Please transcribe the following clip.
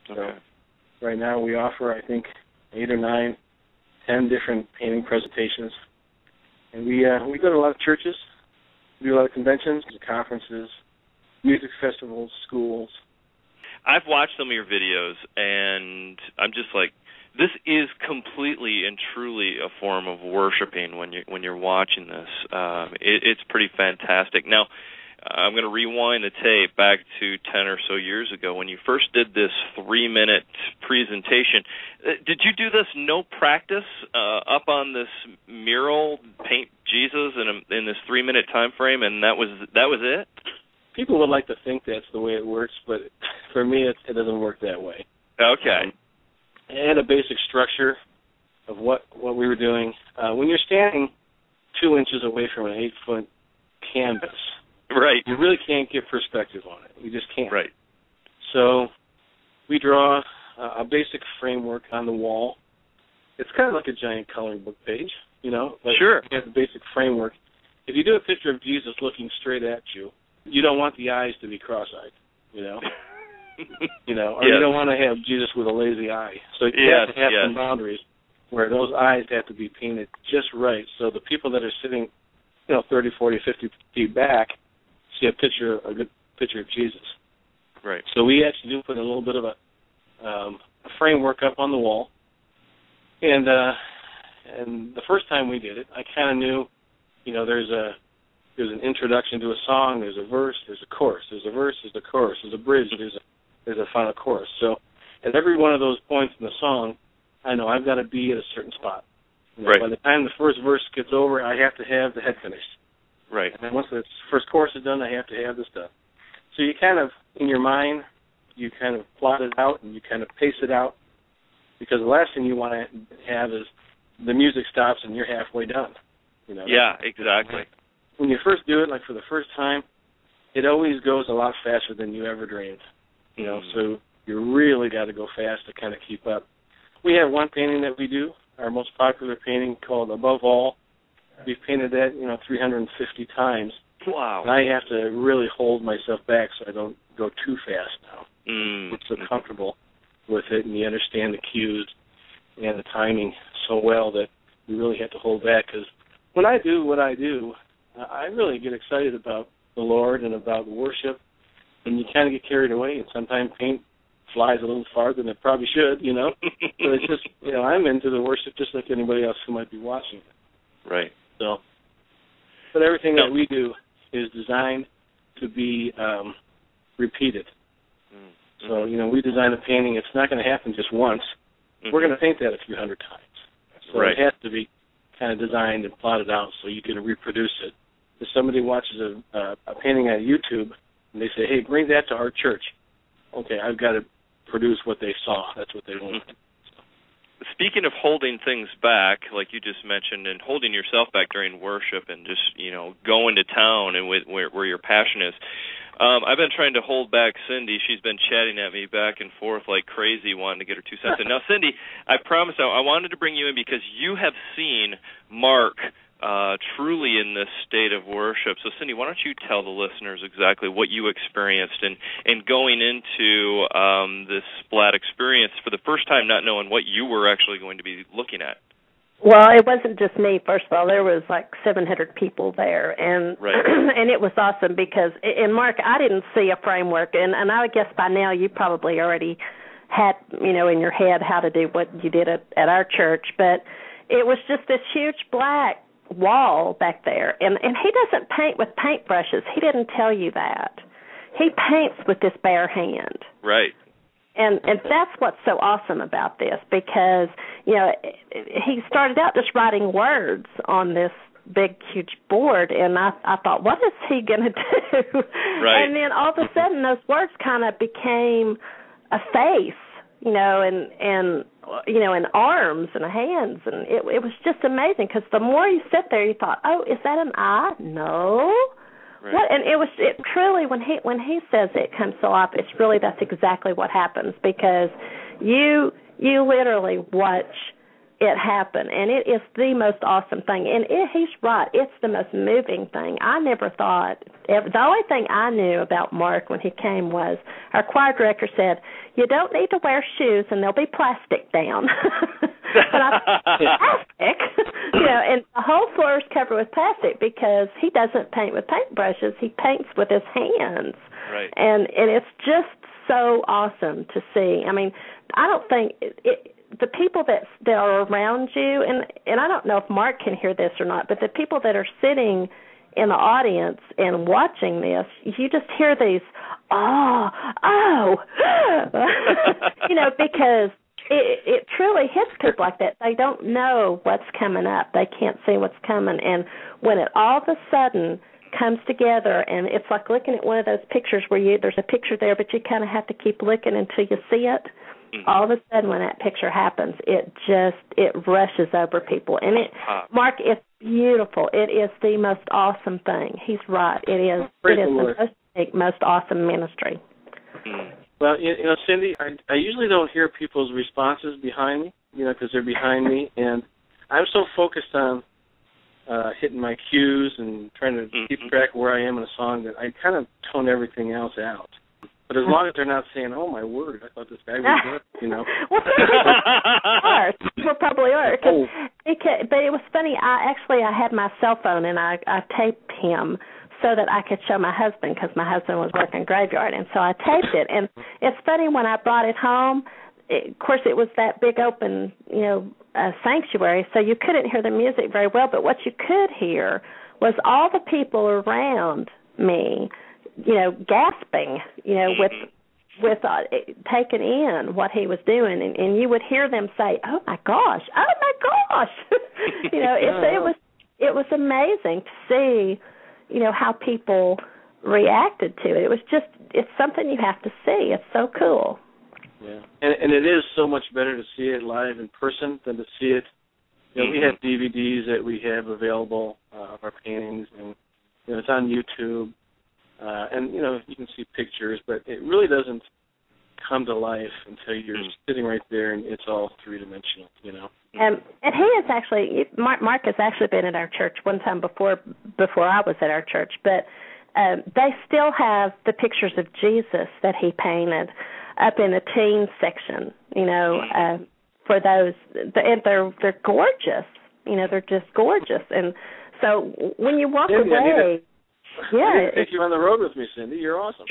So right now we offer, I think, 8 or 9, 10 different painting presentations. And we go to a lot of churches, we do a lot of conventions, conferences, music festivals, schools. I've watched some of your videos, and I'm just like, this is completely and truly a form of worshiping when you're watching this. It's pretty fantastic. Now, I'm going to rewind the tape back to 10 or so years ago when you first did this 3-minute presentation. Did you do this no practice up on this mural, paint Jesus in this 3-minute time frame, and that was it? People would like to think that's the way it works, but for me, it doesn't work that way. Okay. It had a basic structure of what we were doing. When you're standing 2 inches away from an 8-foot canvas, right, you really can't get perspective on it. You just can't. Right. So we draw a basic framework on the wall. It's kind of like a giant coloring book page, But sure. You have the basic framework. If you do a picture of Jesus looking straight at you, you don't want the eyes to be cross-eyed, or yes. you don't want to have Jesus with a lazy eye. So you have to have some boundaries where those eyes have to be painted just right, so the people that are sitting, 30, 40, 50 feet back see a good picture of Jesus. Right. So we actually do put a little bit of a framework up on the wall, and the first time we did it, I kind of knew, there's an introduction to a song, there's a verse, there's a chorus, there's a verse, there's a chorus, there's a bridge, there's a final chorus. So at every one of those points in the song, I know I've got to be at a certain spot. Right. By the time the first verse gets over, I have to have the head finished. Right. And then once the first chorus is done, I have to have this done. So you kind of, in your mind, you kind of plot it out and you kind of pace it out, because the last thing you want to have is the music stops and you're halfway done. Yeah, exactly. When you first do it, like for the first time, it always goes a lot faster than you ever dreamed. So you really got to go fast to kind of keep up. We have one painting that we do, our most popular painting, called Above All. We've painted that, 350 times. Wow. And I have to really hold myself back so I don't go too fast now. I'm so comfortable with it, and you understand the cues and the timing so well that you really have to hold back, because when I do what I do, I really get excited about the Lord and about worship, and you kind of get carried away, and sometimes paint flies a little farther than it probably should, But it's just, I'm into the worship just like anybody else who might be watching it. Right. So, but everything that we do is designed to be repeated. Mm-hmm. So, we design a painting. It's not going to happen just once. Mm-hmm. We're going to paint that a few hundred times. So It has to be kind of designed and plotted out so you can reproduce it. If somebody watches a painting on YouTube and they say, hey, bring that to our church, okay, I've got to produce what they saw. That's what they want. Speaking of holding things back, like you just mentioned, and holding yourself back during worship and just, going to town and where your passion is, I've been trying to hold back Cindy. She's been chatting at me back and forth like crazy, wanting to get her 2 cents in. Now, Cindy, I promise I wanted to bring you in because you have seen Mark truly in this state of worship. So, Cindy, why don't you tell the listeners exactly what you experienced and going into this Splat experience for the first time, not knowing what you were actually going to be looking at? Well, it wasn't just me, first of all. There was like 700 people there, and right. And it was awesome because, and Mark, I didn't see a framework, and I guess by now you probably already had, in your head how to do what you did at our church, but it was just this huge black wall back there, and he doesn't paint with paintbrushes. He didn't tell you that. He paints with his bare hand. Right. And that's what's so awesome about this, because, he started out just writing words on this big, huge board, and I thought, what is he going to do? Right. And then all of a sudden those words kind of became a face, and arms and hands, and it was just amazing, because the more you sit there, you thought, oh, is that an eye? No. Right. What? And it truly, when he says it comes so off, it's really, that's exactly what happens, because you literally watch it happen, and it is the most awesome thing. And he's right; it's the most moving thing. I never thought. The only thing I knew about Mark when he came was our choir director said, "You don't need to wear shoes, and there'll be plastic down." But I plastic, and the whole floor is covered with plastic because he doesn't paint with paintbrushes; he paints with his hands. Right. And it's just so awesome to see. I mean, I don't think the people that are around you, and I don't know if Mark can hear this or not, but the people that are sitting in the audience and watching this, you just hear these, because it truly hits people like that. They don't know what's coming up. They can't see what's coming. And when it all of a sudden comes together, and it's like looking at one of those pictures where there's a picture there, but you kind of have to keep looking until you see it. Mm-hmm. All of a sudden, when that picture happens, it rushes over people. And Mark, it's beautiful. It is the most awesome thing. He's right. It is. It is the most awesome ministry. Mm-hmm. Well, Cindy, I usually don't hear people's responses behind me, because they're behind me, and I'm so focused on hitting my cues and trying to keep track of where I am in a song that I kind of tone everything else out. But as long as they're not saying, "Oh my word, I thought this guy was good," Well, people probably are. But it was funny. I had my cell phone and I taped him so that I could show my husband because my husband was working graveyard, and so I taped it. And it's funny when I brought it home. Of course, it was that big open, sanctuary, so you couldn't hear the music very well. But what you could hear was all the people around me, gasping, with taking in what he was doing, and you would hear them say, "Oh my gosh, oh my gosh," it was amazing to see, how people reacted to it. It's something you have to see. It's so cool. Yeah, and it is so much better to see it live in person than to see it. We have DVDs that we have available of our paintings, and it's on YouTube, and you can see pictures, but it really doesn't come to life until you're sitting right there and it's all three-dimensional. And he is actually Mark has actually been at our church one time before I was at our church, but they still have the pictures of Jesus that he painted up in the teen section, for those, and they're gorgeous, they're just gorgeous. And so when you walk away, I need to take you on the road with me, Cindy. You're awesome.